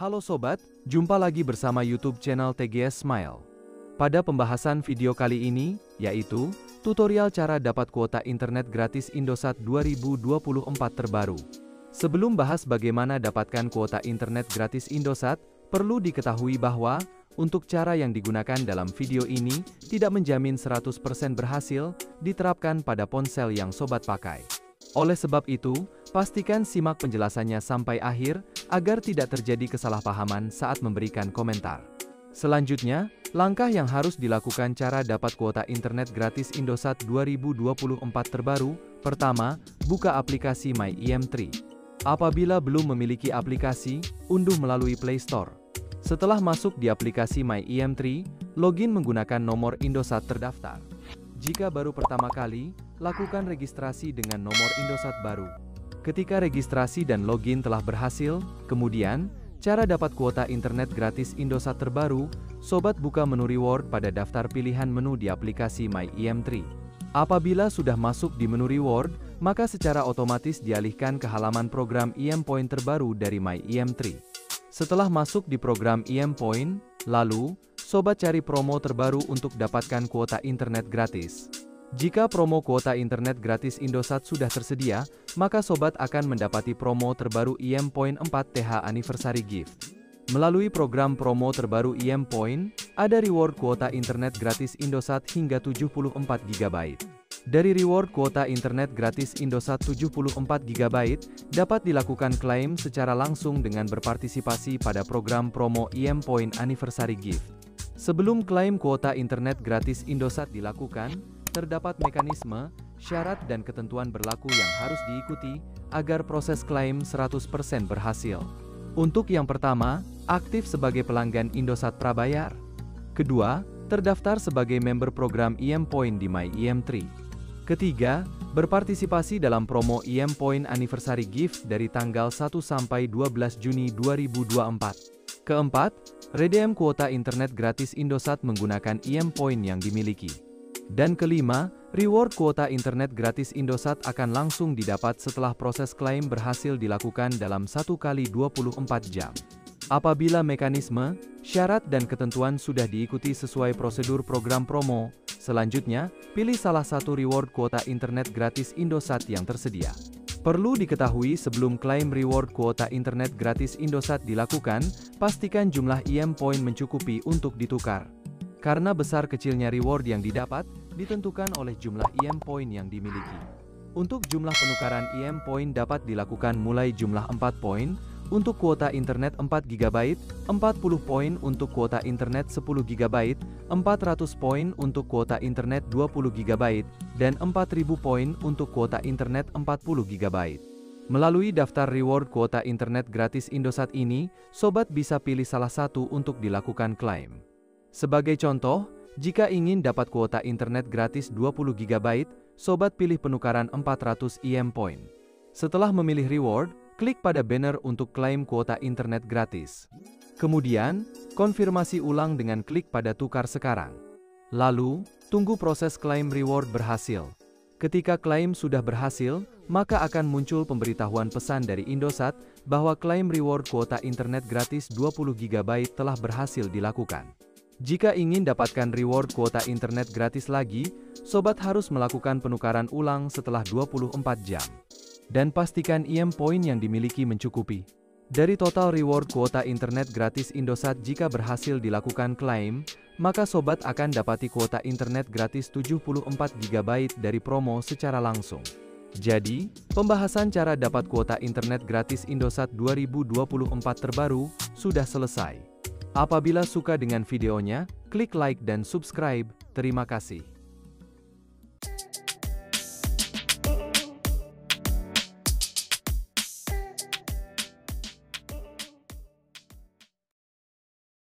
Halo sobat, jumpa lagi bersama YouTube channel TGS Smile. Pada pembahasan video kali ini, yaitu tutorial cara dapat kuota internet gratis Indosat 2024 terbaru. Sebelum bahas bagaimana dapatkan kuota internet gratis Indosat, perlu diketahui bahwa untuk cara yang digunakan dalam video ini tidak menjamin 100% berhasil diterapkan pada ponsel yang sobat pakai. Oleh sebab itu, pastikan simak penjelasannya sampai akhir agar tidak terjadi kesalahpahaman saat memberikan komentar. Selanjutnya, langkah yang harus dilakukan cara dapat kuota internet gratis Indosat 2024 terbaru. Pertama, buka aplikasi MyIM3. Apabila belum memiliki aplikasi, unduh melalui Play Store. Setelah masuk di aplikasi MyIM3, login menggunakan nomor Indosat terdaftar. Jika baru pertama kali, lakukan registrasi dengan nomor Indosat baru. Ketika registrasi dan login telah berhasil, kemudian, cara dapat kuota internet gratis Indosat terbaru, sobat buka menu reward pada daftar pilihan menu di aplikasi MyIM3. Apabila sudah masuk di menu reward, maka secara otomatis dialihkan ke halaman program IM Point terbaru dari MyIM3. Setelah masuk di program IM Point, lalu, sobat cari promo terbaru untuk dapatkan kuota internet gratis. Jika promo kuota internet gratis Indosat sudah tersedia, maka sobat akan mendapati promo terbaru IM Point 4 TH Anniversary Gift. Melalui program promo terbaru IM Point, ada reward kuota internet gratis Indosat hingga 74 GB. Dari reward kuota internet gratis Indosat 74 GB, dapat dilakukan klaim secara langsung dengan berpartisipasi pada program promo IM Point Anniversary Gift. Sebelum klaim kuota internet gratis Indosat dilakukan, terdapat mekanisme, syarat dan ketentuan berlaku yang harus diikuti agar proses klaim 100% berhasil. Untuk yang pertama, aktif sebagai pelanggan Indosat Prabayar. Kedua, terdaftar sebagai member program IM Point di MyIM3. Ketiga, berpartisipasi dalam promo IM Point Anniversary Gift dari tanggal 1 sampai 12 Juni 2024. Keempat, redeem kuota internet gratis Indosat menggunakan IM Point yang dimiliki. Dan kelima, reward kuota internet gratis Indosat akan langsung didapat setelah proses klaim berhasil dilakukan dalam 1 kali 24 jam. Apabila mekanisme, syarat dan ketentuan sudah diikuti sesuai prosedur program promo, selanjutnya, pilih salah satu reward kuota internet gratis Indosat yang tersedia. Perlu diketahui sebelum klaim reward kuota internet gratis Indosat dilakukan, pastikan jumlah IM Point mencukupi untuk ditukar. Karena besar kecilnya reward yang didapat, ditentukan oleh jumlah IM Point yang dimiliki. Untuk jumlah penukaran IM Point dapat dilakukan mulai jumlah 4 poin, untuk kuota internet 4 GB, 40 poin untuk kuota internet 10 GB, 400 poin untuk kuota internet 20 GB, dan 4000 poin untuk kuota internet 40 GB. Melalui daftar reward kuota internet gratis Indosat ini, sobat bisa pilih salah satu untuk dilakukan klaim. Sebagai contoh, jika ingin dapat kuota internet gratis 20 GB, sobat pilih penukaran 400 IM Point. Setelah memilih reward, klik pada banner untuk klaim kuota internet gratis. Kemudian, konfirmasi ulang dengan klik pada tukar sekarang. Lalu, tunggu proses klaim reward berhasil. Ketika klaim sudah berhasil, maka akan muncul pemberitahuan pesan dari Indosat bahwa klaim reward kuota internet gratis 20 GB telah berhasil dilakukan. Jika ingin dapatkan reward kuota internet gratis lagi, sobat harus melakukan penukaran ulang setelah 24 jam. Dan pastikan IM Point yang dimiliki mencukupi. Dari total reward kuota internet gratis Indosat jika berhasil dilakukan klaim, maka sobat akan dapati kuota internet gratis 74 GB dari promo secara langsung. Jadi, pembahasan cara dapat kuota internet gratis Indosat 2024 terbaru sudah selesai. Apabila suka dengan videonya, klik like dan subscribe. Terima kasih.